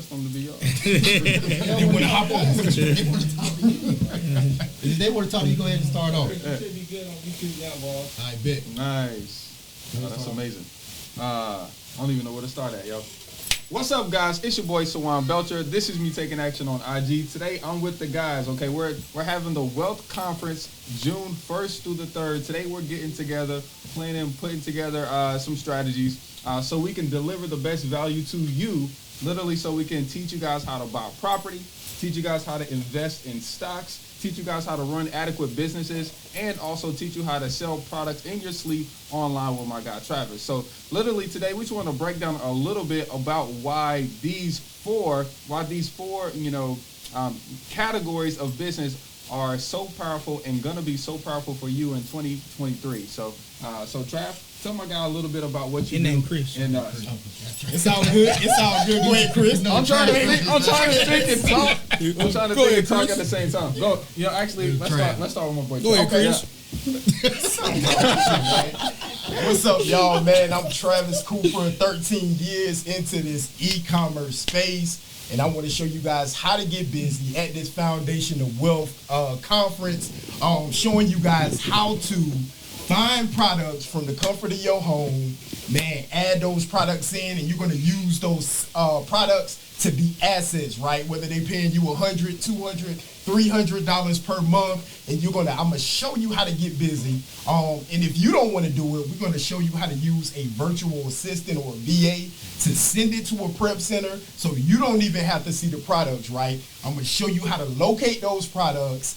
trust them to be yours. They want to hop on. If they want to talk to you, go ahead and start off. You should be good on YouTube now, boss. I bet. Nice. Oh, that's amazing. I don't even know where to start at, yo. What's up, guys? It's your boy Sawan Belcher. This is me taking action on IG. Today, I'm with the guys. Okay, we're having the Wealth Conference June 1st through the 3rd. Today, we're getting together, planning, putting together some strategies so we can deliver the best value to you. Literally, so we can teach you guys how to buy property, teach you guys how to invest in stocks, teach you guys how to run adequate businesses, and also teach you how to sell products in your sleep online with my guy Travis. So literally today we just want to break down a little bit about why these four categories of business are so powerful and gonna be so powerful for you in 2023. So Trav, tell my guy a little bit about what you do. Name Chris. And It's all good. It's all good. Go ahead, Chris. I'm trying to think and talk. I'm trying to think and talk at the same time. Go. Actually, let's start with my boy. Go ahead, Chris. What's up, y'all, man? I'm Travis Cooper, 13 years into this e-commerce space, and I want to show you guys how to get busy at this Foundation of Wealth conference, showing you guys how to find products from the comfort of your home, man, add those products in, and you're going to use those products to be assets, right? Whether they paying you $100, $200, $300 per month, and I'm gonna show you how to get busy. And if you don't want to do it, we're gonna show you how to use a virtual assistant or a VA to send it to a prep center, so you don't even have to see the products, right? I'm gonna show you how to locate those products,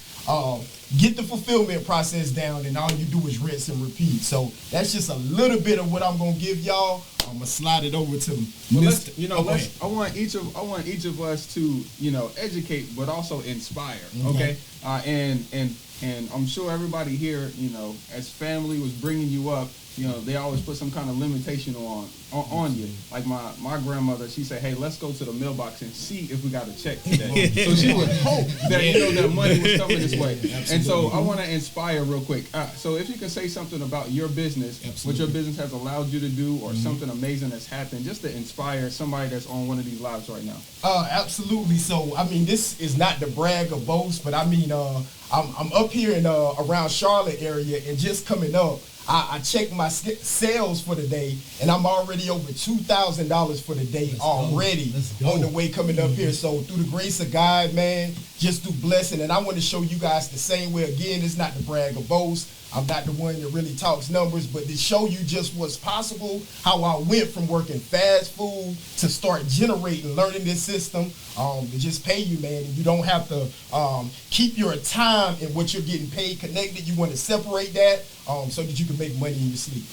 get the fulfillment process down, and all you do is rinse and repeat. So that's just a little bit of what I'm gonna give y'all. I'm gonna slide it over to Mr. I want each of us to educate, but also inspire. Okay, and I'm sure everybody here, as family was bringing you up, they always put some kind of limitation on you. Like my grandmother, she said, "Hey, let's go to the mailbox and see if we got a check today." So she would hope that that money was coming this way. Absolutely. And so I want to inspire real quick. So if you can say something about your business, what your business has allowed you to do, or something amazing that's happened, just to inspire somebody that's on one of these lives right now. Absolutely. So this is not to brag or boast, but I'm up here in around Charlotte area, and just coming up, I checked my sales for the day, and I'm already over $2,000 for the day already on the way coming up here. So through the grace of God, man, just through blessing. And I want to show you guys the same way. Again, it's not to brag or boast. I'm not the one that really talks numbers, but to show you just what's possible, how I went from working fast food to start generating, learning this system, to just pay you, man. And you don't have to keep your time and what you're getting paid connected. You want to separate that so that you can make money in your sleep.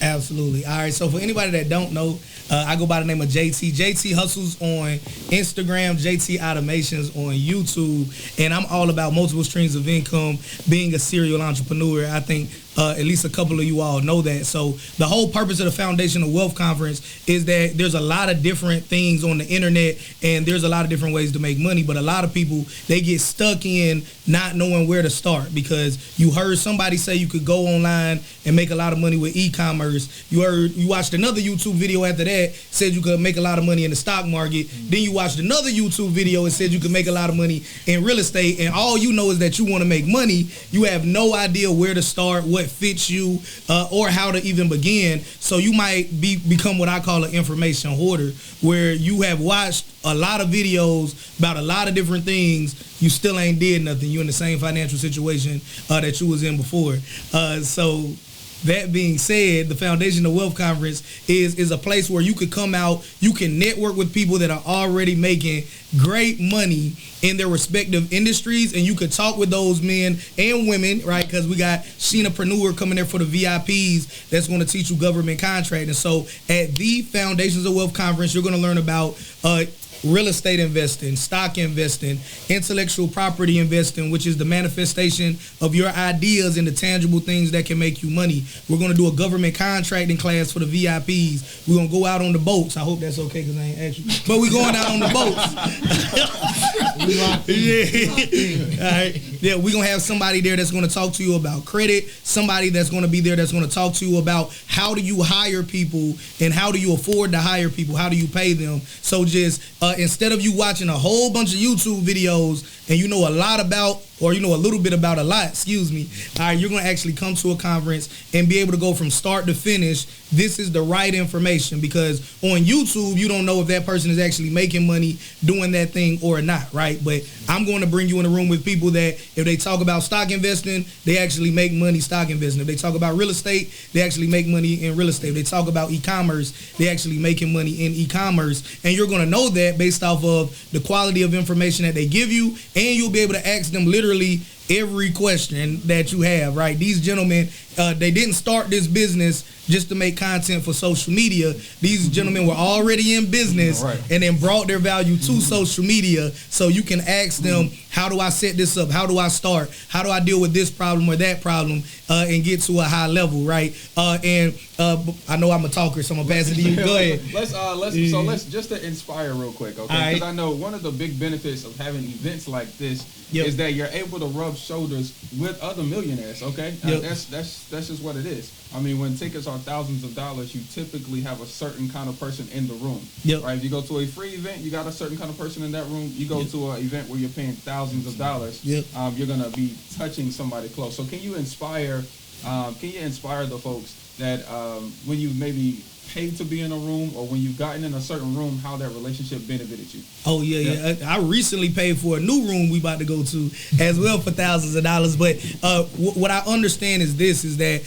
Absolutely. All right, so for anybody that don't know, I go by the name of JT. JT Hustles on Instagram, JT Automations on YouTube, and I'm all about multiple streams of income, being a serial entrepreneur. I think at least a couple of you all know that. So the whole purpose of the Foundation of Wealth Conference is that there's a lot of different things on the internet, and there's a lot of different ways to make money, but a lot of people, they get stuck in not knowing where to start, because you heard somebody say you could go online and make a lot of money with e-commerce. You watched another YouTube video after that, said you could make a lot of money in the stock market. Then you watched another YouTube video and said you could make a lot of money in real estate, and all you know is that you want to make money. You have no idea where to start, what fits you, or how to even begin. So you might become what I call an information hoarder, where you have watched a lot of videos about a lot of different things. You still ain't did nothing. You in the same financial situation that you was in before. So that being said, the Foundation of Wealth Conference is a place where you could come out, you can network with people that are already making great money in their respective industries, and you could talk with those men and women, right? Because we got Sheenapreneur coming there for the VIPs that's going to teach you government contracting. So at the Foundations of Wealth Conference, you're going to learn about real estate investing, stock investing, intellectual property investing, which is the manifestation of your ideas into tangible things that can make you money. We're going to do a government contracting class for the VIPs. We're going to go out on the boats. I hope that's okay because I ain't asked you. But we're going out on the boats. Yeah. All right. Yeah, we're gonna have somebody there that's gonna talk to you about credit, somebody that's gonna be there that's gonna talk to you about how do you hire people and how do you afford to hire people, how do you pay them. So just instead of you watching a whole bunch of YouTube videos and you know a lot about, or you know a little bit about a lot, excuse me, all right, you're gonna actually come to a conference and be able to go from start to finish. This is the right information, because on YouTube you don't know if that person is actually making money doing that thing or not, right? But I'm going to bring you in a room with people that if they talk about stock investing, they actually make money stock investing. If they talk about real estate, they actually make money in real estate. If they talk about e-commerce, they actually making money in e-commerce. And you're going to know that based off of the quality of information that they give you, and you'll be able to ask them literally every question that you have, right? These gentlemen, they didn't start this business just to make content for social media. These gentlemen were already in business and then brought their value to social media. So you can ask them, how do I set this up? How do I start? How do I deal with this problem or that problem and get to a high level, right? I know I'm a talker, so I'm gonna pass it to you. Go ahead. Let's just to inspire real quick, okay? Because I know one of the big benefits of having events like this is that you're able to rub shoulders with other millionaires, okay? That's just what it is. I mean, when tickets are thousands of dollars, you typically have a certain kind of person in the room, right? If you go to a free event, you got a certain kind of person in that room. You go to an event where you're paying thousands of dollars, you're gonna be touching somebody close. So can you inspire the folks that when you maybe paid to be in a room or when you've gotten in a certain room, how that relationship benefited you? Oh yeah. I recently paid for a new room we about to go to as well for thousands of dollars. But what I understand is that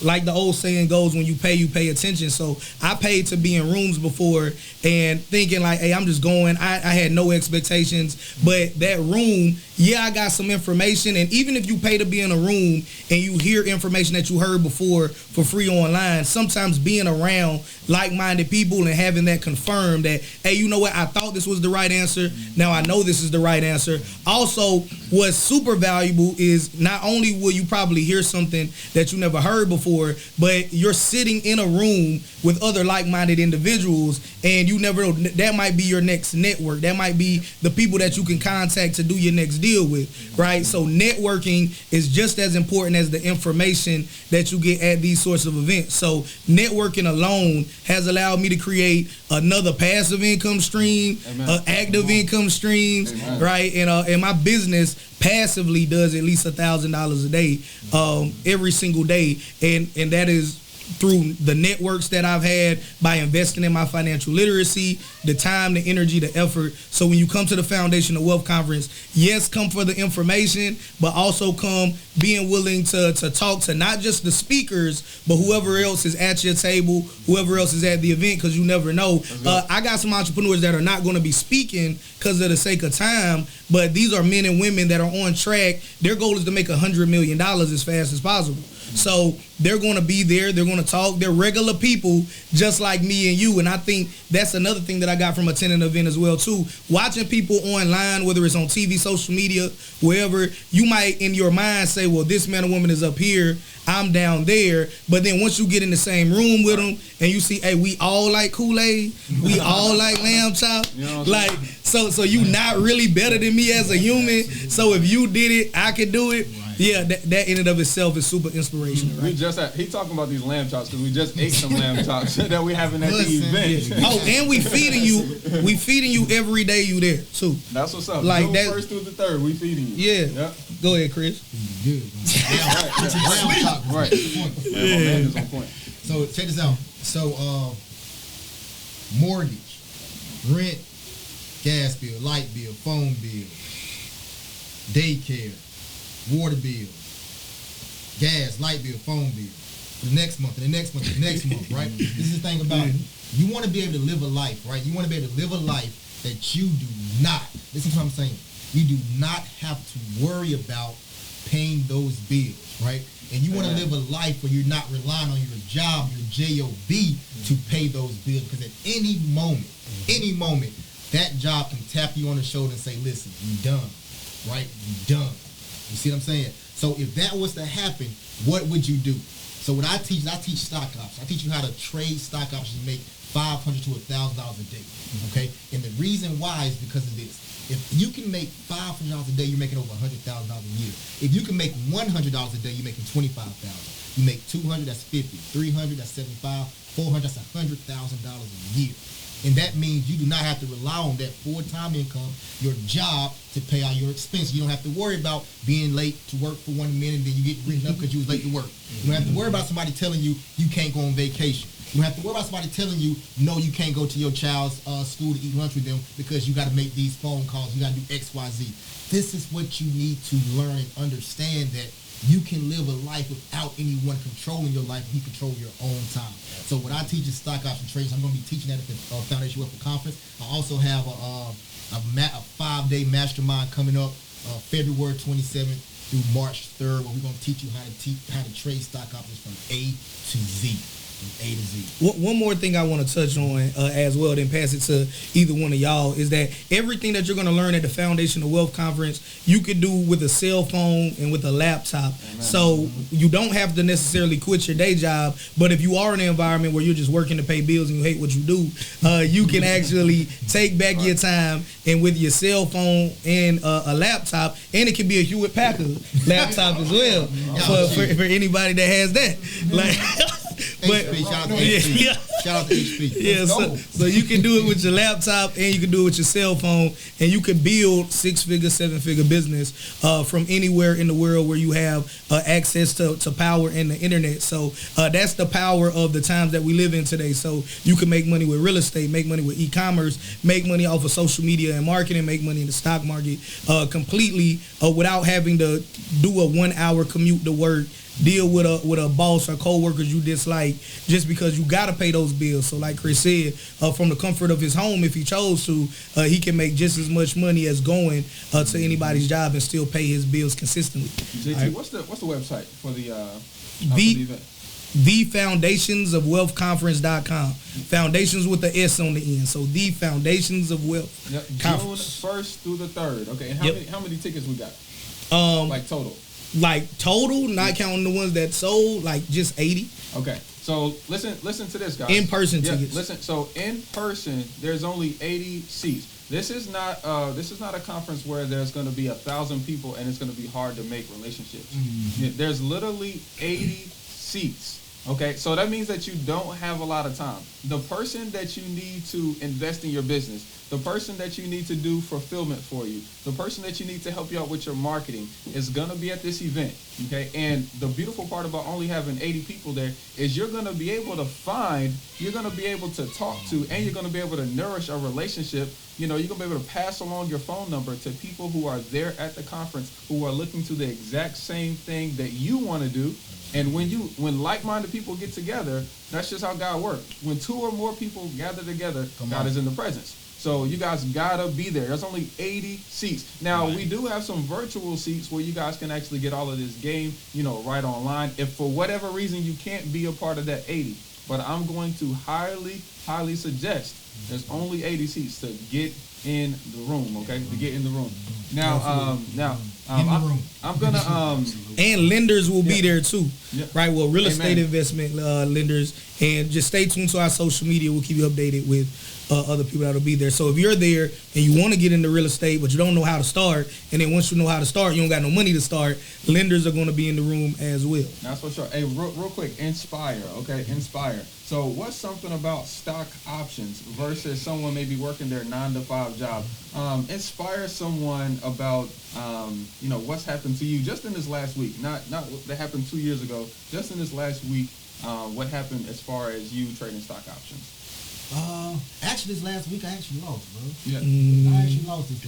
like the old saying goes, when you pay attention. So I paid to be in rooms before and thinking like, hey, I'm just going. I had no expectations, but that room, I got some information. And even if you pay to be in a room and you hear information that you heard before for free online, sometimes being around like-minded people and having that confirmed that, hey, you know what, I thought this was the right answer. Now I know this is the right answer. Also, what's super valuable is not only will you probably hear something that you never heard before, but you're sitting in a room with other like-minded individuals, and you never know, that might be your next network. That might be the people that you can contact to do your next deal with, right? So networking is just as important as the information that you get at these sorts of events. So networking alone has allowed me to create another passive income stream, active income streams, right? And my business passively does at least $1,000 a day, every single day, and that is through the networks that I've had by investing in my financial literacy, the time, the energy, the effort. So when you come to the Foundation of Wealth Conference, yes, come for the information, but also come being willing to talk to not just the speakers, but whoever else is at your table, whoever else is at the event, because you never know. I got some entrepreneurs that are not going to be speaking because of the sake of time, but these are men and women that are on track. Their goal is to make $100 million as fast as possible. So they're going to be there. They're going to talk. They're regular people just like me and you. And I think that's another thing that I got from attending an event as well, too. Watching people online, whether it's on TV, social media, wherever, you might in your mind say, well, this man or woman is up here, I'm down there. But then once you get in the same room with them and you see, hey, we all like Kool-Aid, we all like lamb chop, like, so you not really better than me as a human. So if you did it, I could do it. Yeah, that in and of itself is super inspirational, right? He talking about these lamb chops because we just ate some lamb chops that we having at the event. Oh, and we feeding you every day you there too. That's what's up. Like June that, 1st through the 3rd, we feeding you. Yeah. Yep. Go ahead, Chris. Good. Right. My man is on point. So check this out. So mortgage, rent, gas bill, light bill, phone bill, daycare, water bill, gas, light bill, phone bill, the next month, and the next month, and the next month, right? This is the thing about it. You want to be able to live a life, right? You want to be able to live a life that you do not, listen to what I'm saying, you do not have to worry about paying those bills, right? And you want to live a life where you're not relying on your job, your J-O-B, to pay those bills, because at any moment, that job can tap you on the shoulder and say, listen, you done, right? You done. You see what I'm saying? So if that was to happen, what would you do? So what I teach stock options. I teach you how to trade stock options and make $500 to $1,000 a day. Okay? And the reason why is because of this. If you can make $500 a day, you're making over $100,000 a year. If you can make $100 a day, you're making $25,000. You make 200, that's 50. 300, that's 75. 400, that's $100,000 a year. And that means you do not have to rely on that full-time income, your job, to pay all your expenses. You don't have to worry about being late to work for 1 minute and then you get written up because you was late to work. You don't have to worry about somebody telling you you can't go on vacation. You don't have to worry about somebody telling you, no, you can't go to your child's school to eat lunch with them because you got to make these phone calls. You got to do X, Y, Z. This is what you need to learn and understand, that you can live a life without anyone controlling your life. You control your own time. So what I teach is stock option trades. I'm going to be teaching that at the Foundation Wealth Conference. I also have a 5-day mastermind coming up February 27th through March 3rd, where we're going to teach you how to trade stock options from A to Z. From A to Z. One more thing I want to touch on as well, then pass it to either one of y'all, is that everything that you're going to learn at the Foundation of Wealth Conference, you can do with a cell phone and with a laptop. Amen. So you don't have to necessarily quit your day job, but if you are in an environment where you're just working to pay bills and you hate what you do, you can actually take back your time, and with your cell phone and a laptop, and it can be a Hewlett Packard laptop as well, for anybody that has that. Like. But HP, shout out to HP. Shout out to HP. Yeah, so you can do it with your laptop and you can do it with your cell phone, and you can build 6-figure, 7-figure business from anywhere in the world where you have access to power and the internet. So that's the power of the times that we live in today. So you can make money with real estate, make money with e-commerce, make money off of social media and marketing, make money in the stock market completely without having to do a 1-hour commute to work, deal with a boss or co-workers you dislike just because you got to pay those bills. So like Chris said, from the comfort of his home, if he chose to, he can make just as much money as going to anybody's job and still pay his bills consistently. JT, right? What's the website for the event? TheFoundationsOfWealthConference.com. Foundations with the S on the end. So the Foundations of Wealth Conference. June 1st through the 3rd. Okay, and how many tickets we got? Like total? Like total, not counting the ones that sold, like just 80. Okay, so listen to this, guys. In-person tickets. Listen, so in person, there's only 80 seats. This is not a conference where there's going to be 1,000 people and it's going to be hard to make relationships. Mm-hmm. There's literally 80 seats. Okay, so that means that you don't have a lot of time. The person that you need to invest in your business, the person that you need to do fulfillment for you, the person that you need to help you out with your marketing is going to be at this event. Okay, and the beautiful part about only having 80 people there is you're going to be able to talk to, and you're going to be able to nourish a relationship. You know, you're going to be able to pass along your phone number to people who are there at the conference who are looking to the exact same thing that you want to do. And when like-minded people get together, that's just how God works. When 2 or more people gather together, God is in the presence. So you guys gotta be there. There's only 80 seats. Now we do have some virtual seats where you guys can actually get all of this game, right online. If for whatever reason you can't be a part of that 80, but I'm going to highly suggest there's only 80 seats to get in the room. Okay, to get in the room. I'm gonna and lenders will be there too, right? Well, real Amen. estate investment lenders, and just stay tuned to our social media. We'll keep you updated with other people that'll be there. So if you're there and you want to get into real estate, but you don't know how to start, and then once you know how to start, you don't got no money to start, lenders are going to be in the room as well. That's for sure. Hey, real quick, Inspire, okay? Inspire. So what's something about stock options versus someone maybe working their 9-to-5 job? Inspire someone about, what's happened to you just in this last week. Not that happened 2 years ago. Just in this last week, what happened as far as you trading stock options? Actually, this last week I actually lost, bro. Yeah. I actually lost this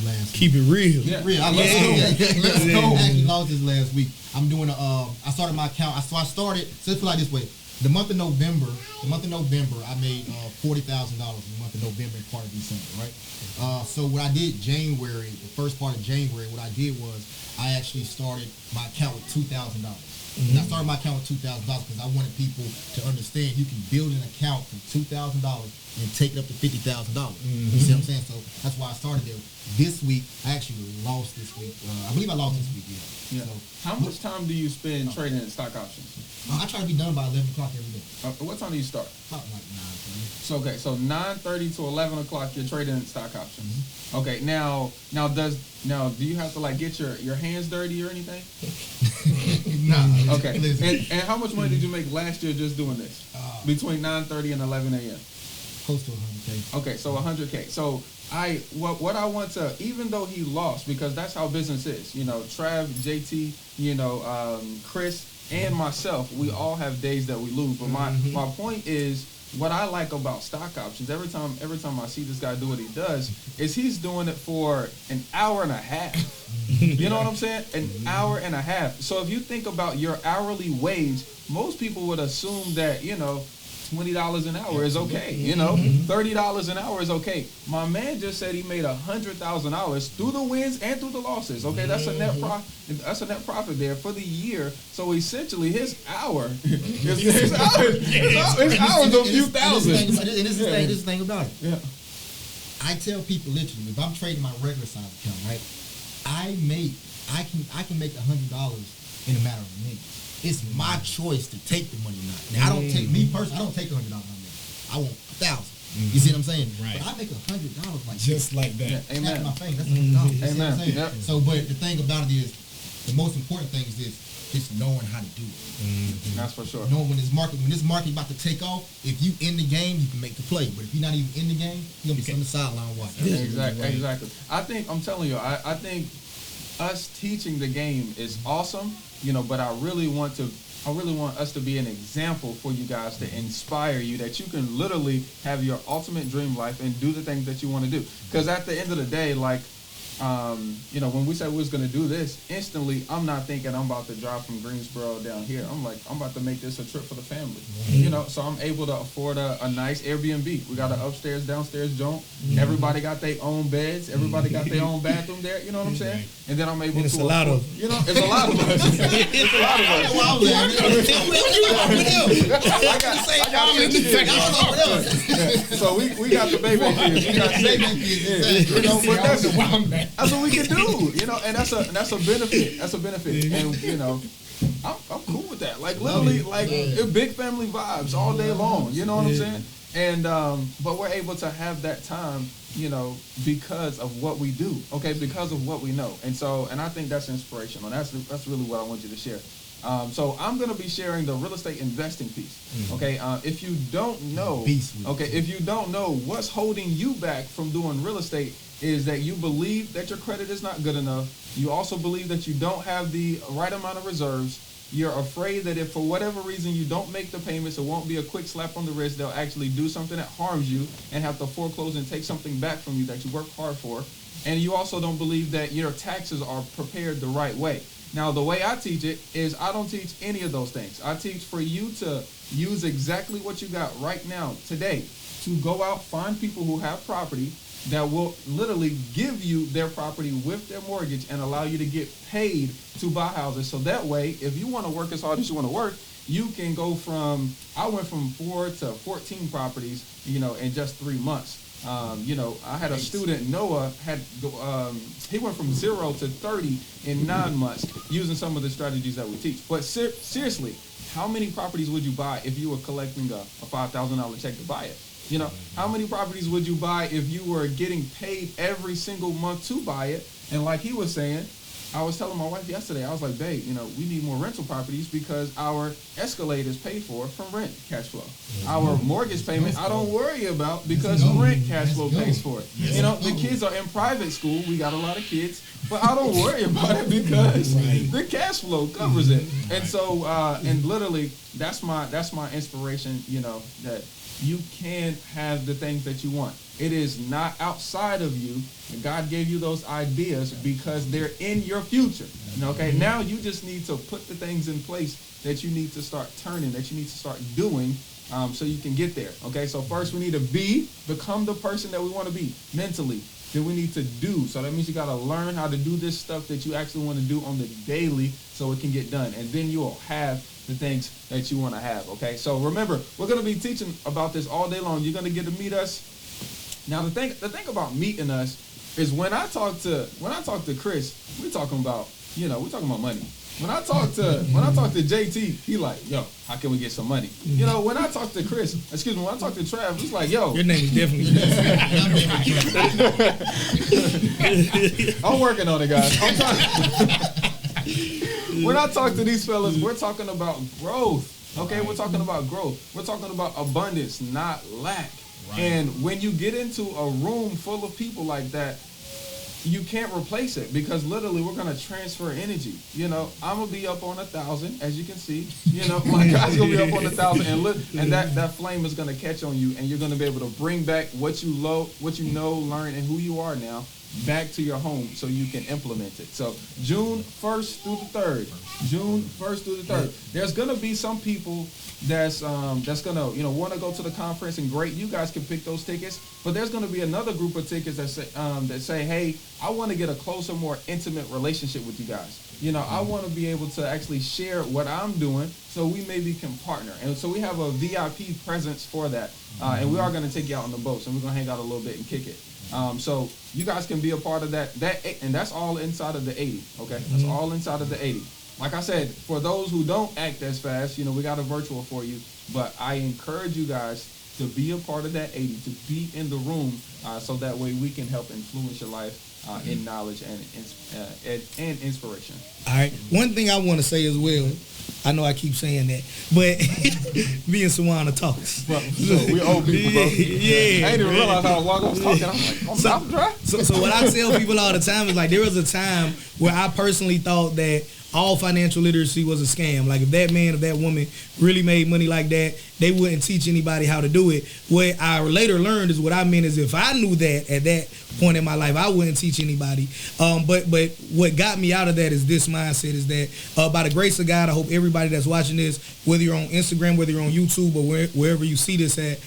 last week. Keep it real. Yeah. Real. I Let's go. I actually lost this last week. I'm doing I started my account. So I started, so it's like this way. The month of November, I made $40,000 in the month of November and part of December, right? So what I did January, the first part of January, what I did was I actually started my account with $2,000. And I started my account with $2,000 because I wanted people to understand you can build an account from $2,000 and take it up to $50,000. You see what I'm saying? So that's why I started there. This week, I actually lost this week. I believe I lost this week, yeah. So, how much time do you spend trading in stock options? I try to be done by 11 o'clock every day. What time do you start? About like 9:30. So okay, so 9:30 to 11 o'clock, you're trading stock options. Okay, now do you have to like get your hands dirty or anything? Nah. Okay, Listen. and how much money did you make last year just doing this? Between 9:30 and 11 a.m. Close to 100K. Okay, so 100K. So what I want to, even though he lost, because that's how business is. You know, Trav, JT, Chris, and myself, we all have days that we lose. But my point is, what I like about stock options, every time I see this guy do what he does, is he's doing it for an hour and a half. You know what I'm saying? An hour and a half. So if you think about your hourly wage, most people would assume that, $20 an hour is okay. $30 an hour is okay. My man just said he made $100,000 through the wins and through the losses. Okay, that's a net profit. That's a net profit there for the year. So essentially, his hour, his hours a few thousand. And this is the thing about it. Yeah. I tell people literally, if I'm trading my regular size account, right, I can make $100 in a matter of minutes. It's my choice to take the money or not. Now I don't take I don't take $100 on me. I want 1,000. You see what I'm saying? Right. But I make $100 like Just like that. Yeah, snap amen. my face. That's $100. You see what I'm Amen. saying? Yep. So, but the thing about it is, the most important thing is this: it's knowing how to do it. That's for sure. Knowing when this market about to take off, if you in the game, you can make the play. But if you're not even in the game, you're gonna be on the sideline watching. Exactly. I'm telling you, I think us teaching the game is awesome, but I really want us to be an example for you guys to inspire you that you can literally have your ultimate dream life and do the things that you want to do. Because at the end of the day, like, when we said we was going to do this, instantly, I'm not thinking I'm about to drive from Greensboro down here. I'm like, I'm about to make this a trip for the family. So I'm able to afford a nice Airbnb. We got an upstairs, downstairs joint. Everybody got their own beds. Everybody got their own bathroom there. You know what I'm saying? And then I'm able And it's to a lot afford, of it's a lot of us. It's a lot of us. So we got the baby kids. We got six. But that's what we can do. And that's a benefit. That's a benefit. And I'm cool with that. Like literally, it's big family vibes all day long. You know what I'm saying? And but we're able to have that time, because of what we do. Okay, because of what we know. And I think that's inspirational. That's really what I want you to share. So I'm gonna be sharing the real estate investing piece. Okay, if you don't know, what's holding you back from doing real estate is that you believe that your credit is not good enough. You also believe that you don't have the right amount of reserves. You're afraid that if for whatever reason you don't make the payments, it won't be a quick slap on the wrist. They'll actually do something that harms you and have to foreclose and take something back from you that you worked hard for. And you also don't believe that your taxes are prepared the right way. Now, the way I teach it is I don't teach any of those things. I teach for you to use exactly what you got right now, today, to go out, find people who have property that will literally give you their property with their mortgage and allow you to get paid to buy houses. So that way, if you want to work as hard as you want to work, you can go I went from 4 to 14 properties, in just 3 months. I had a student, Noah, he went from 0 to 30 in 9 months using some of the strategies that we teach. But seriously, how many properties would you buy if you were collecting a $5,000 check to buy it? How many properties would you buy if you were getting paid every single month to buy it? And like he was saying, I was telling my wife yesterday, I was like, babe, we need more rental properties because our Escalade is paid for from rent cash flow. Our mortgage payment, I don't worry about because rent cash flow pays for it. The kids are in private school. We got a lot of kids, but I don't worry about it because the cash flow covers it. And so, and literally, that's my inspiration, that you can have the things that you want. It is not outside of you. God gave you those ideas because they're in your future. Okay, now you just need to put the things in place that you need to start turning, that you need to start doing, so you can get there. Okay, so first we need to become the person that we want to be mentally. Then we need to do. So that means you got to learn how to do this stuff that you actually want to do on the daily so it can get done. And then you'll have the things that you want to have. Okay, so remember, we're going to be teaching about this all day long. You're going to get to meet us. Now, the thing about meeting us is when I talk to Chris, we're talking about money. when I talk to JT, he like, yo, how can we get some money? You know, when I talk to Chris, excuse me, when I talk to Trav, he's like, yo, Your name is definitely I'm working on it, guys. I'm trying. When I talk to these fellas, we're talking about growth. Okay, we're talking about growth. We're talking about abundance, not lack. Right. And when you get into a room full of people like that, you can't replace it because literally we're gonna transfer energy. You know, I'm gonna be up on 1,000, as you can see. You know, my guy's gonna be up on 1,000, and that flame is gonna catch on you, and you're gonna be able to bring back what you know, learn, and who you are now back to your home so you can implement it. So June 1st through the 3rd. June 1st through the 3rd. There's gonna be some people that's gonna want to go to the conference, and great, you guys can pick those tickets. But there's gonna be another group of tickets that say, hey, I want to get a closer, more intimate relationship with you guys. You know, I want to be able to actually share what I'm doing, so we maybe can partner. And so we have a VIP presence for that, and we are gonna take you out on the boats, and we're gonna hang out a little bit and kick it. So you guys can be a part of that, and that's all inside of the 80. Okay, that's all inside of the 80. Like I said, for those who don't act as fast, you know, we got a virtual for you. But I encourage you guys to be a part of that 80, to be in the room, so that way we can help influence your life in knowledge and inspiration. All right. One thing I want to say as well, I know I keep saying that, but me and Sawana talks. But, so we old people, bro. Yeah. I didn't even realize how long I was talking. I'm like, I'm mouth dry. So what I tell people all the time is like, there was a time where I personally thought that all financial literacy was a scam. Like if that man or that woman really made money like that, they wouldn't teach anybody how to do it. What I later learned is what I meant is if I knew that at that point in my life, I wouldn't teach anybody. But what got me out of that is this mindset is that by the grace of God, I hope everybody that's watching this, whether you're on Instagram, whether you're on YouTube, or wherever you see this at,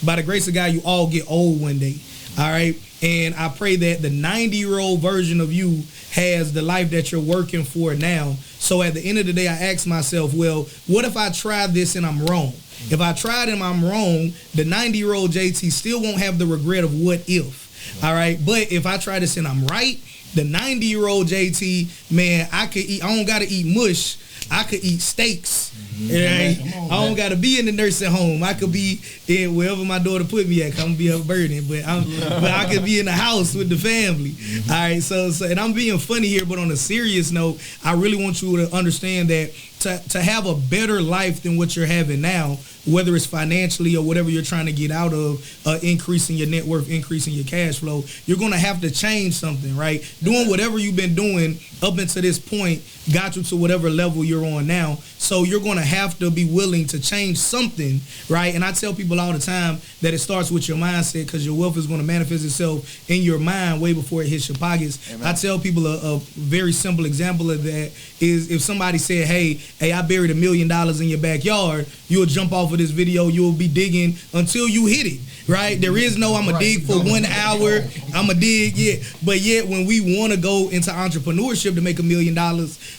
by the grace of God, you all get old one day. All right. And I pray that the 90-year-old version of you has the life that you're working for now. So at the end of the day, I ask myself, well, what if I try this and I'm wrong? If I tried and I'm wrong, the 90-year-old JT still won't have the regret of what if. All right. But if I try this and I'm right, the 90-year-old JT, man, I don't got to eat mush. I could eat steaks. Right? I don't got to be in the nursing home. I could be in wherever my daughter put me at. I'm gonna be a burden, but I could be in the house with the family. All right, so and I'm being funny here, but on a serious note, I really want you to understand that to have a better life than what you're having now, whether it's financially or whatever you're trying to get out of, increasing your net worth, increasing your cash flow, you're going to have to change something, right? Doing whatever you've been doing up until this point got you to whatever level you're on now. So you're going to have to be willing to change something, right? And I tell people all the time that it starts with your mindset, because your wealth is going to manifest itself in your mind way before it hits your pockets. Amen. I tell people a very simple example of that is if somebody said, hey, I buried $1 million in your backyard, you'll jump off of this video, you'll be digging until you hit it, right? There is no I'm going to dig for 1 hour, I'm going to dig, yeah. But yet when we want to go into entrepreneurship to make $1 million,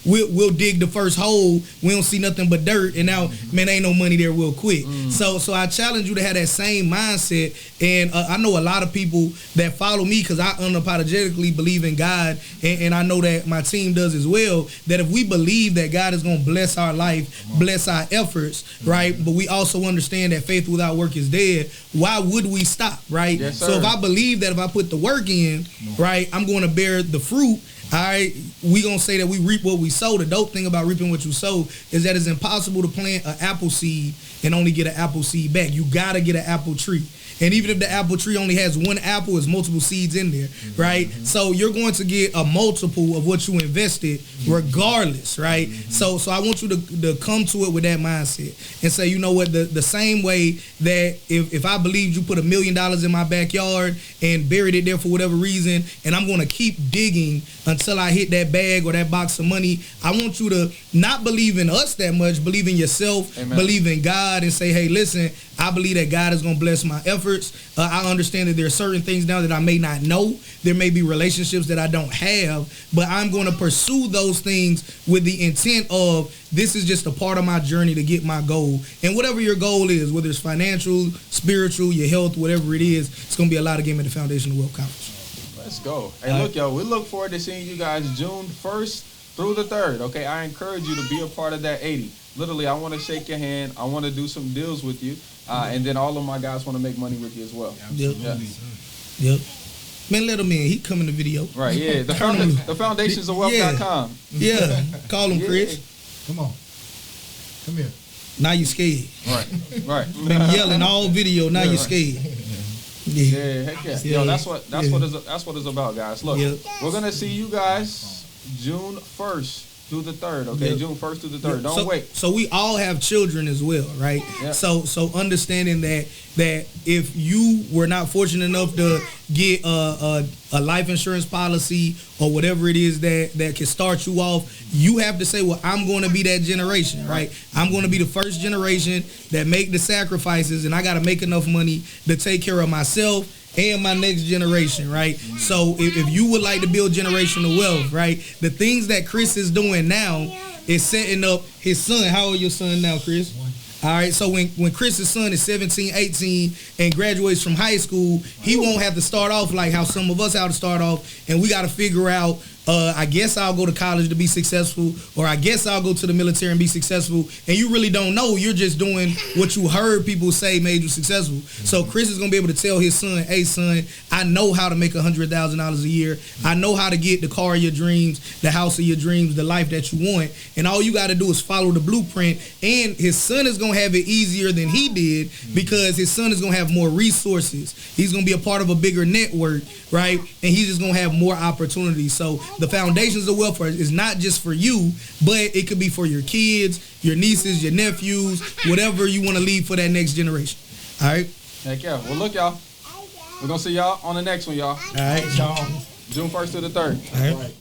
we'll dig the first hole, we don't see nothing but dirt, and now, man, ain't no money there, we'll quit. So I challenge you to have that same mindset, and I know a lot of people that follow me because I unapologetically believe in God, and I know that my team does as well, that if we believe that God is going to bless our life, bless our efforts, right? But we also understand that faith without work is dead. Why would we stop, right? Yes, so if I believe that if I put the work in, right, I'm going to bear the fruit. All right, we gonna say that we reap what we sow. The dope thing about reaping what you sow is that it's impossible to plant an apple seed and only get an apple seed back. You gotta get an apple tree. And even if the apple tree only has one apple, there's multiple seeds in there, right? So you're going to get a multiple of what you invested regardless, right? So I want you to come to it with that mindset and say, you know what, the same way that if I believed you put $1 million in my backyard and buried it there for whatever reason, and I'm going to keep digging until I hit that bag or that box of money, I want you to not believe in us that much, believe in yourself, Amen. Believe in God, and say, hey, listen, I believe that God is going to bless my efforts. I understand that there are certain things now that I may not know. There may be relationships that I don't have, but I'm going to pursue those things with the intent of this is just a part of my journey to get my goal. And whatever your goal is, whether it's financial, spiritual, your health, whatever it is, it's going to be a lot of game at the Foundation of Wealth Conference. Let's go. Hey, look, y'all, we look forward to seeing you guys June 1st through the 3rd. Okay, I encourage you to be a part of that 80. Literally, I want to shake your hand. I want to do some deals with you, and then all of my guys want to make money with you as well. Yep. Yeah. Yep. Man, let him in. He come in the video. Right, yeah. The foundations of wealth.com. Yeah. Call him, Chris. Come on. Come here. Now you scared. Right. Been yelling all video. Now you scared. Yeah, heck yeah. Yeah. Yo, that's what it's about, guys. Look, Yep. we're gonna see you guys June 1st through the 3rd. Okay, Yep. June 1st through the 3rd. Don't so, wait. So we all have children as well, right? Yeah. So understanding that if you were not fortunate enough to get a life insurance policy or whatever it is that can start you off, you have to say, well, I'm going to be that generation, right? I'm going to be the first generation that make the sacrifices, and I got to make enough money to take care of myself and my next generation, right? So if you would like to build generational wealth, right, the things that Chris is doing now is setting up his son. How old your son now, Chris? All right, so when Chris's son is 17, 18 and graduates from high school, he won't have to start off like how some of us have to start off, and we got to figure out, I guess I'll go to college to be successful, or I guess I'll go to the military and be successful, and you really don't know. You're just doing what you heard people say made you successful. So Chris is going to be able to tell his son, hey, son, I know how to make $100,000 a year. I know how to get the car of your dreams, the house of your dreams, the life that you want, and all you got to do is follow the blueprint, and his son is going to have it easier than he did because his son is going to have more resources. He's going to be a part of a bigger network, right? And he's just going to have more opportunities. So the foundations of wealth is not just for you, but it could be for your kids, your nieces, your nephews, whatever you want to leave for that next generation. All right? Heck yeah. Well, look, y'all. We're going to see y'all on the next one, y'all. All right. Y'all. June 1st through the 3rd. All right.